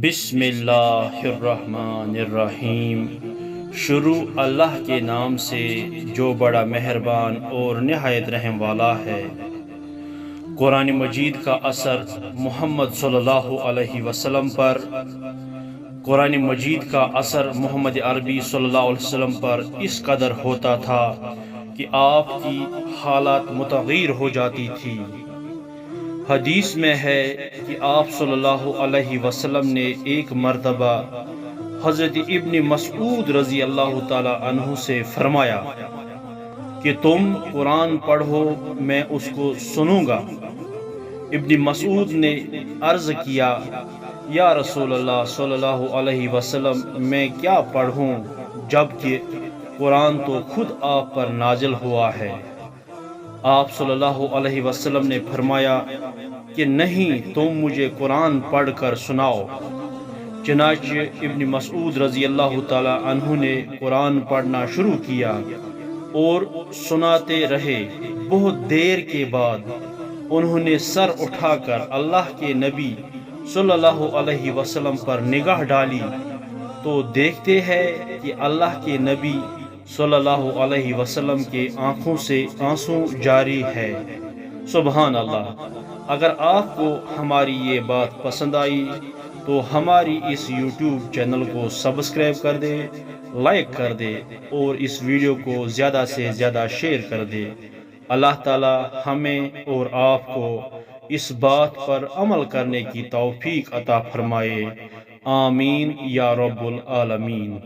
بسم اللہ الرحمن الرحیم۔ شروع اللہ کے نام سے جو بڑا مہربان اور نہایت رحم والا ہے۔ قرآن مجید کا اثر محمد صلی اللہ علیہ وسلم پر۔ قرآن مجید کا اثر محمد عربی صلی اللہ علیہ وسلم پر اس قدر ہوتا تھا کہ آپ کی حالات متغیر ہو جاتی تھی۔ حدیث میں ہے کہ آپ صلی اللہ علیہ وسلم نے ایک مرتبہ حضرت ابن مسعود رضی اللہ تعالی عنہ سے فرمایا کہ تم قرآن پڑھو، میں اس کو سنوں گا۔ ابن مسعود نے عرض کیا، یا رسول اللہ صلی اللہ علیہ وسلم، میں کیا پڑھوں جبکہ قرآن تو خود آپ پر نازل ہوا ہے۔ آپ صلی اللہ علیہ وسلم نے فرمایا کہ نہیں، تم مجھے قرآن پڑھ کر سناؤ۔ چنانچہ ابن مسعود رضی اللہ تعالی عنہ نے قرآن پڑھنا شروع کیا اور سناتے رہے۔ بہت دیر کے بعد انہوں نے سر اٹھا کر اللہ کے نبی صلی اللہ علیہ وسلم پر نگاہ ڈالی تو دیکھتے ہیں کہ اللہ کے نبی صلی اللہ علیہ وسلم کے آنکھوں سے آنسو جاری ہے۔ سبحان اللہ۔ اگر آپ کو ہماری یہ بات پسند آئی تو ہماری اس یوٹیوب چینل کو سبسکرائب کر دے، لائک کر دے اور اس ویڈیو کو زیادہ سے زیادہ شیئر کر دے۔ اللہ تعالی ہمیں اور آپ کو اس بات پر عمل کرنے کی توفیق عطا فرمائے۔ آمین یا رب العالمین۔